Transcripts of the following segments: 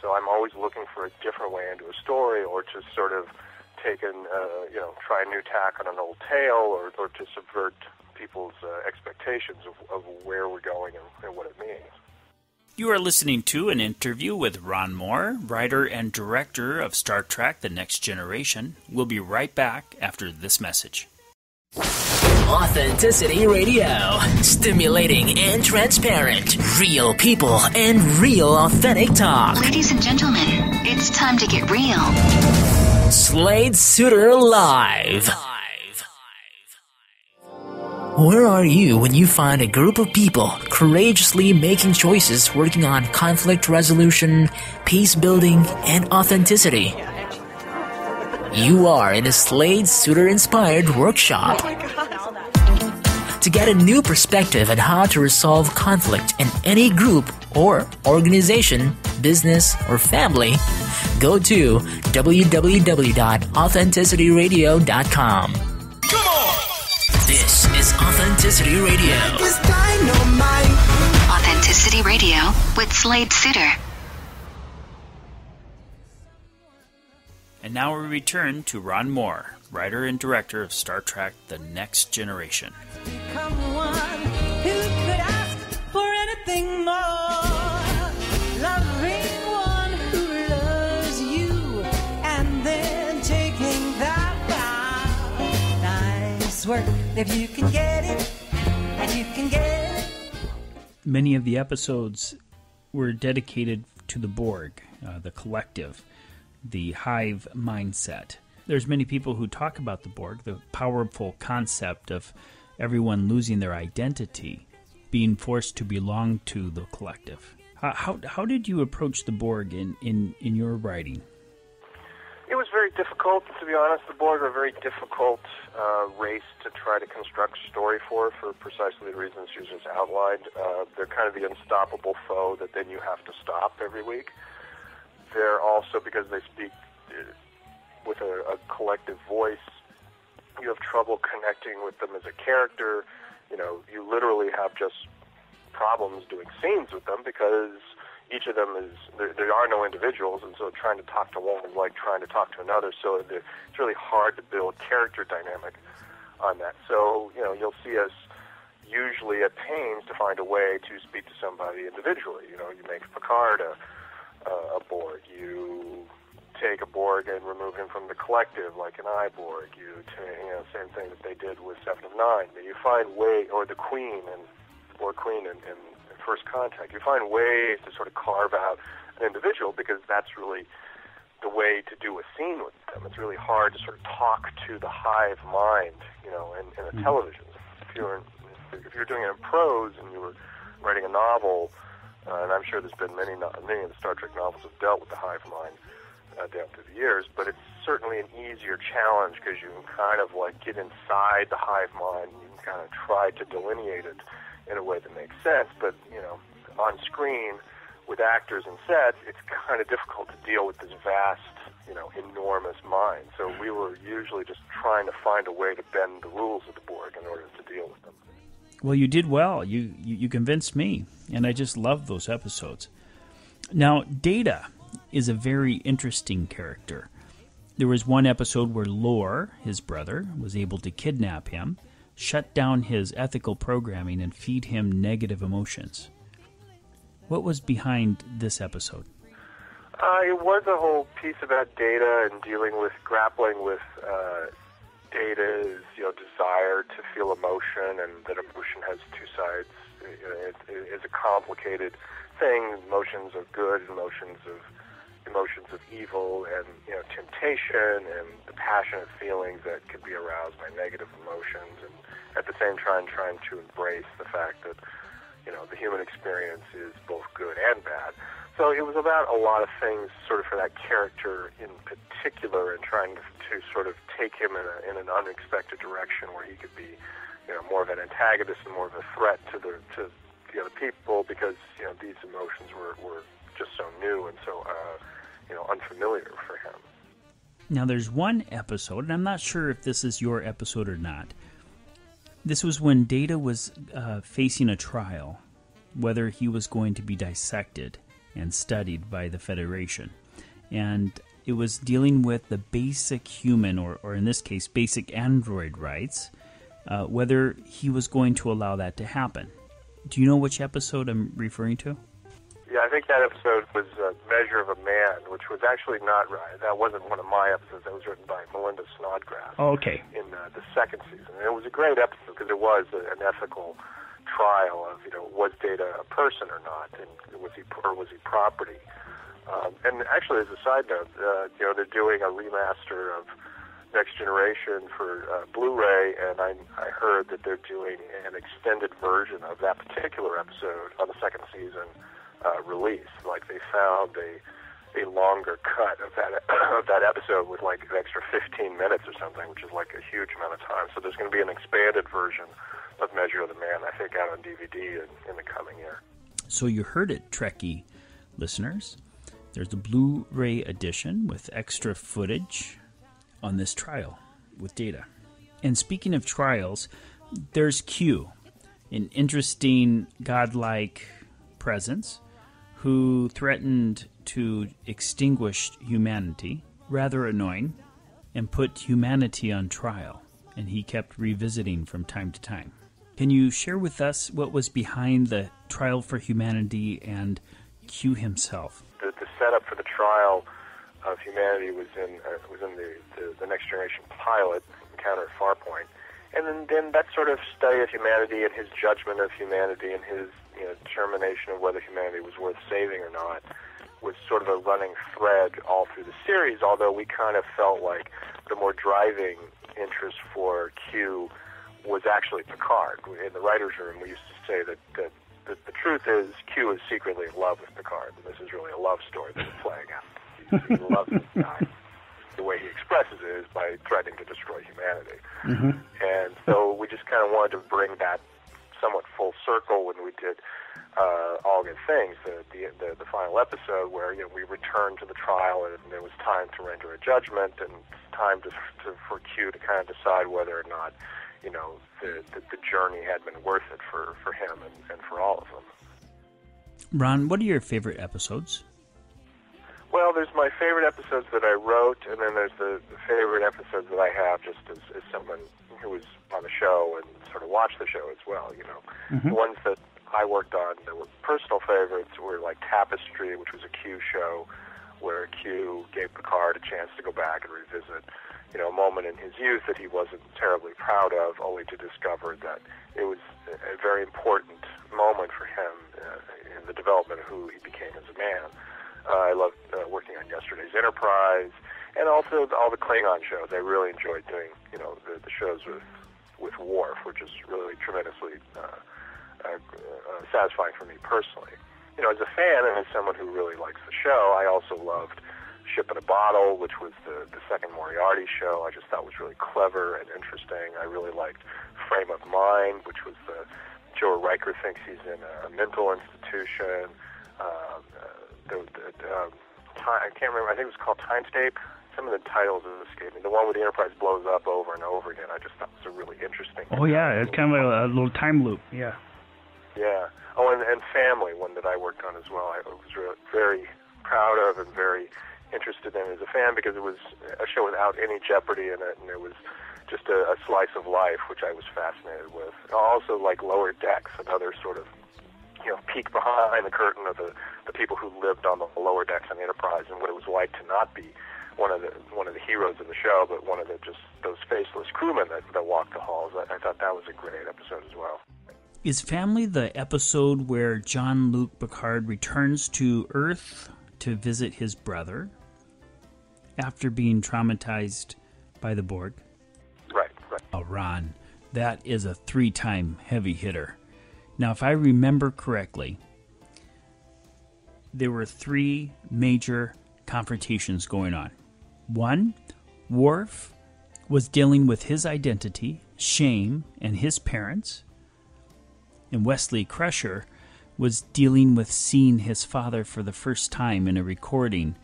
So I'm always looking for a different way into a story, or to sort of try a new tack on an old tale, or to subvert people's expectations of where we're going and what it means. You are listening to an interview with Ron Moore, writer and director of Star Trek: The Next Generation. We'll be right back after this message. Authenticity Radio. Stimulating and transparent. Real people and real authentic talk. Ladies and gentlemen, it's time to get real. Slade Suter Live. Where are you when you find a group of people courageously making choices working on conflict resolution, peace building, and authenticity? You are in a Slade Suter inspired workshop. To get a new perspective on how to resolve conflict in any group or organization, business, or family, go to www.authenticityradio.com. Come on! This is Authenticity Radio. It's dynamite. Authenticity Radio with Slade Suter. And now we return to Ron Moore, writer and director of Star Trek: The Next Generation. Become one who could ask for anything more. Loving one who loves you and then taking that vow. Nice work if you can get it, and you can get it. Many of the episodes were dedicated to the Borg, the collective, the hive mindset. There's many people who talk about the Borg, the powerful concept of everyone losing their identity, being forced to belong to the collective. How did you approach the Borg in your writing? It was very difficult, to be honest. The Borg are a very difficult race to try to construct a story for precisely the reasons you just outlined. They're kind of the unstoppable foe that then you have to stop every week. They're also, because they speak with a collective voice, you have trouble connecting with them as a character. You literally have just problems doing scenes with them because each of them there are no individuals, and so trying to talk to one is like trying to talk to another. So it's really hard to build character dynamic on that. So you'll see us usually at pains to find a way to speak to somebody individually. You make Picard a Borg. You take a Borg and remove him from the collective, like an Borg. Same thing that they did with Seven of Nine. But you find or the Queen and Borg Queen in First Contact. You find ways to sort of carve out an individual because that's really the way to do a scene with them. It's really hard to sort of talk to the hive mind, in a television. If you're doing it in prose and you were writing a novel. And I'm sure there's been many of the Star Trek novels have dealt with the hive mind down through the years, but it's certainly an easier challenge because you can kind of get inside the hive mind and you can kind of try to delineate it in a way that makes sense. But, on screen with actors and sets, it's kind of difficult to deal with this vast, enormous mind. So we were usually just trying to find a way to bend the rules of the Borg in order to deal with them. Well, you did well. You convinced me, and I just loved those episodes. Now, Data is a very interesting character. There was one episode where Lore, his brother, was able to kidnap him, shut down his ethical programming, and feed him negative emotions. What was behind this episode? It was a whole piece about Data and grappling with Data's desire to feel emotion, and that emotion has two sides. It's a complicated thing. Emotions of good, emotions of evil, and temptation, and the passionate feelings that could be aroused by negative emotions, and at the same time trying to embrace the fact that the human experience is both good and bad. So it was about a lot of things, sort of for that character in particular, and trying to sort of take him in an unexpected direction where he could be, more of an antagonist and more of a threat to the other people, because these emotions were just so new and so unfamiliar for him. Now, there's one episode, and I'm not sure if this is your episode or not. This was when Data was facing a trial, whether he was going to be dissected. and studied by the Federation. And it was dealing with the basic human, or in this case, basic android rights, whether he was going to allow that to happen. Do you know which episode I'm referring to? Yeah, I think that episode was Measure of a Man, which was actually not right. That wasn't one of my episodes. That was written by Melinda Snodgrass. Oh, okay. In the second season. And it was a great episode because it was an ethical trial of, was Data a person or not, and was he property? And actually, as a side note, they're doing a remaster of Next Generation for Blu-ray, and I heard that they're doing an extended version of that particular episode on the second season release. Like, they found a longer cut of that episode with like an extra 15 minutes or something, which is like a huge amount of time. So there's going to be an expanded version of Measure of the Man, I think, out on DVD in the coming year. So you heard it, Trekkie listeners. There's a Blu-ray edition with extra footage on this trial with Data. And speaking of trials, there's Q, an interesting godlike presence who threatened to extinguish humanity, rather annoying, and put humanity on trial, and he kept revisiting from time to time. Can you share with us what was behind the trial for humanity and Q himself? The setup for the trial of humanity was in the Next Generation pilot, Encounter at Farpoint, and then that sort of study of humanity and his judgment of humanity and his determination of whether humanity was worth saving or not was sort of a running thread all through the series, although we kind of felt like the more driving interest for Q was actually Picard. In the writer's room, we used to say that the truth is Q is secretly in love with Picard, and this is really a love story that's playing out. He loves this guy. The way he expresses it is by threatening to destroy humanity. Mm-hmm. And so we just kind of wanted to bring that somewhat full circle when we did All Good Things, the final episode, where we returned to the trial and there was time to render a judgment and time for Q to kind of decide whether or not the journey had been worth it for him and for all of them. Ron, what are your favorite episodes? Well, there's my favorite episodes that I wrote, and then there's the favorite episodes that I have just as someone who was on the show and sort of watched the show as well, Mm-hmm. The ones that I worked on that were personal favorites were like Tapestry, which was a Q show where Q gave Picard a chance to go back and revisit, a moment in his youth that he wasn't terribly proud of, only to discover that it was a very important moment for him in the development of who he became as a man. I loved working on Yesterday's Enterprise, and also all the Klingon shows. I really enjoyed doing, the shows with Worf, which is really tremendously satisfying for me personally. As a fan and as someone who really likes the show, I also loved Ship in a Bottle, which was the second Moriarty show. I just thought was really clever and interesting. I really liked Frame of Mind, which was the Joe Riker thinks he's in a mental institution. I can't remember. I think it was called Time Tape. Some of the titles have escaped me. The one where the Enterprise blows up over and over again, I just thought was a really interesting. Oh yeah, it's kind of a little time loop. Yeah. Yeah. Oh, and Family, one that I worked on as well. I was very proud of and very interested in as a fan because it was a show without any jeopardy in it, and it was just a slice of life, which I was fascinated with. Also, like Lower Decks, another sort of peek behind the curtain of the people who lived on the lower decks on the Enterprise and what it was like to not be one of the heroes of the show, but one of those faceless crewmen that walked the halls. I thought that was a great episode as well. Is Family the episode where Jean-Luc Picard returns to Earth to visit his brother after being traumatized by the Borg? Right. Oh, Ron, that is a 3-time heavy hitter. Now, if I remember correctly, there were 3 major confrontations going on. 1, Worf was dealing with his identity, shame, and his parents. And Wesley Crusher was dealing with seeing his father for the first time in a recording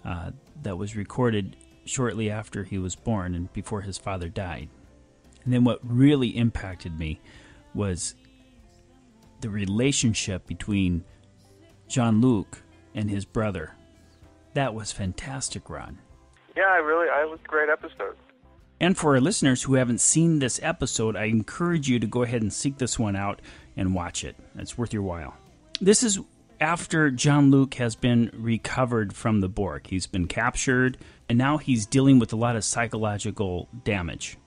that was recorded shortly after he was born and before his father died. And then what really impacted me was the relationship between Jean-Luc and his brother. That was fantastic, Ron. Yeah, it was a great episode. And for our listeners who haven't seen this episode, I encourage you to go ahead and seek this one out and watch it. It's worth your while. This is after Jean-Luc has been recovered from the Borg. He's been captured, and now he's dealing with a lot of psychological damage.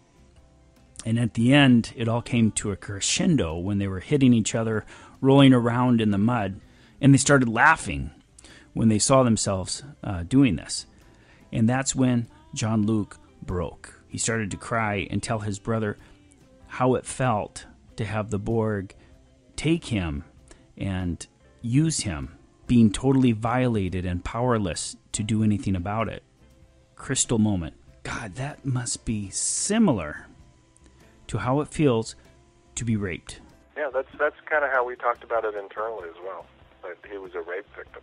And at the end, it all came to a crescendo when they were hitting each other, rolling around in the mud, and they started laughing when they saw themselves doing this. And that's when Jean-Luc broke. He started to cry and tell his brother how it felt to have the Borg take him and use him, being totally violated and powerless to do anything about it. Crystal moment. God, that must be similar to how it feels to be raped. Yeah, that's kind of how we talked about it internally as well. That he was a rape victim.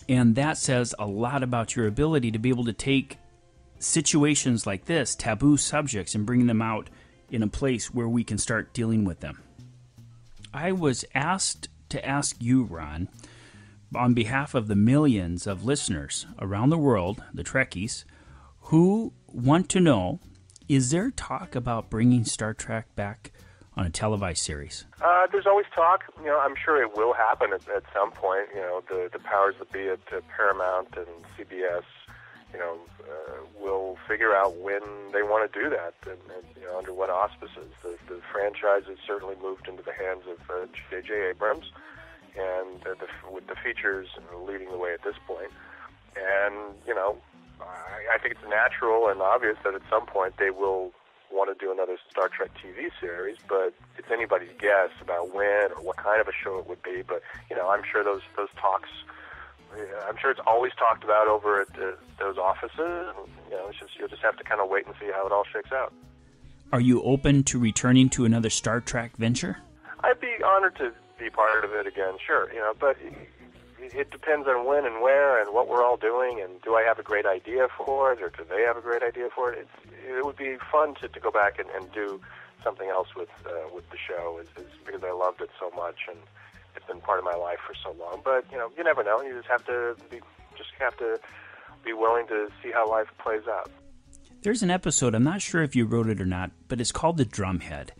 And that says a lot about your ability to be able to take situations like this, taboo subjects, and bring them out in a place where we can start dealing with them. I was asked to ask you, Ron, on behalf of the millions of listeners around the world, the Trekkies, who want to know, is there talk about bringing Star Trek back on a televised series? There's always talk. I'm sure it will happen at some point. The powers that be at Paramount and CBS, will figure out when they want to do that and under what auspices. The franchise has certainly moved into the hands of J.J. Abrams, and with the features leading the way at this point. And, I think it's natural and obvious that at some point they will want to do another Star Trek TV series, but it's anybody's guess about when or what kind of a show it would be. But, I'm sure those talks, I'm sure it's always talked about over at those offices. And, you'll just have to kind of wait and see how it all shakes out. Are you open to returning to another Star Trek venture? I'd be honored to be part of it again, sure. But it depends on when and where and what we're all doing, and do I have a great idea for it, or do they have a great idea for it? It would be fun to go back and do something else with the show, because I loved it so much, and it's been part of my life for so long. But you never know. You just have to be willing to see how life plays out. There's an episode, I'm not sure if you wrote it or not, but it's called The Drumhead,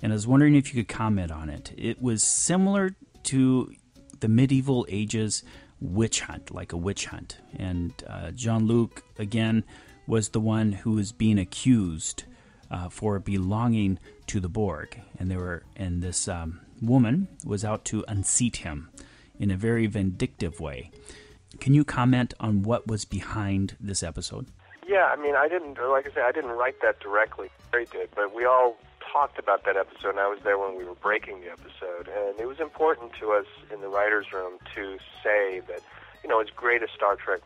and I was wondering if you could comment on it. It was similar to the medieval ages witch hunt, like a witch hunt. And Jean-Luc, again, was the one who was being accused for belonging to the Borg. And this woman was out to unseat him in a very vindictive way. Can you comment on what was behind this episode? Yeah, I didn't write that directly. They did, but we all talked about that episode, and I was there when we were breaking the episode, and it was important to us in the writers' room to say that, as great as Star Trek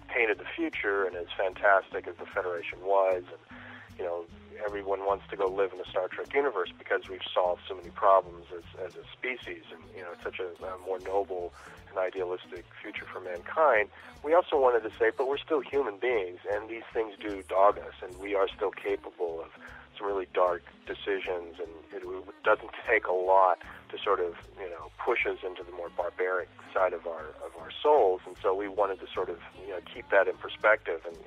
painted the future and as fantastic as the Federation was, and, everyone wants to go live in the Star Trek universe because we've solved so many problems as a species, and, it's such a more noble and idealistic future for mankind. We also wanted to say, but we're still human beings, and these things do dog us, and we are still capable of some really dark decisions, and it doesn't take a lot to sort of, push us into the more barbaric side of our souls. And so we wanted to sort of, keep that in perspective and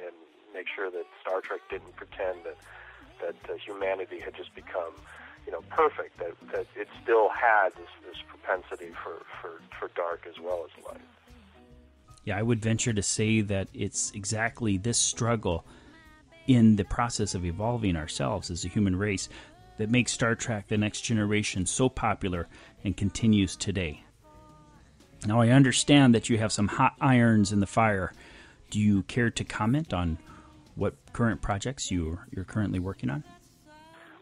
make sure that Star Trek didn't pretend that humanity had just become, perfect, that it still had this propensity for dark as well as light. Yeah, I would venture to say that it's exactly this struggle in the process of evolving ourselves as a human race that makes Star Trek The Next Generation so popular and continues today. Now, I understand that you have some hot irons in the fire. Do you care to comment on what current projects you're currently working on?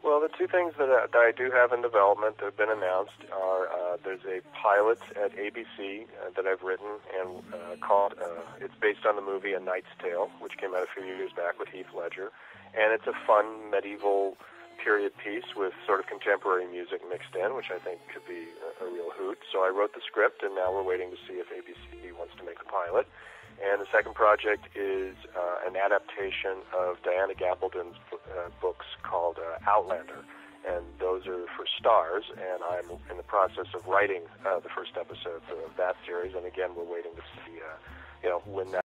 Well, the two things that I do have in development that have been announced are there's a pilot at ABC that I've written and called, it's based on the movie A Knight's Tale, which came out a few years back with Heath Ledger. And it's a fun medieval period piece with sort of contemporary music mixed in, which I think could be a real hoot. So I wrote the script, and now we're waiting to see if ABC wants to make the pilot. And the second project is an adaptation of Diana Gabaldon's books called Outlander. and those are for Stars, and I'm in the process of writing the first episode of that series, and again, we're waiting to see, when that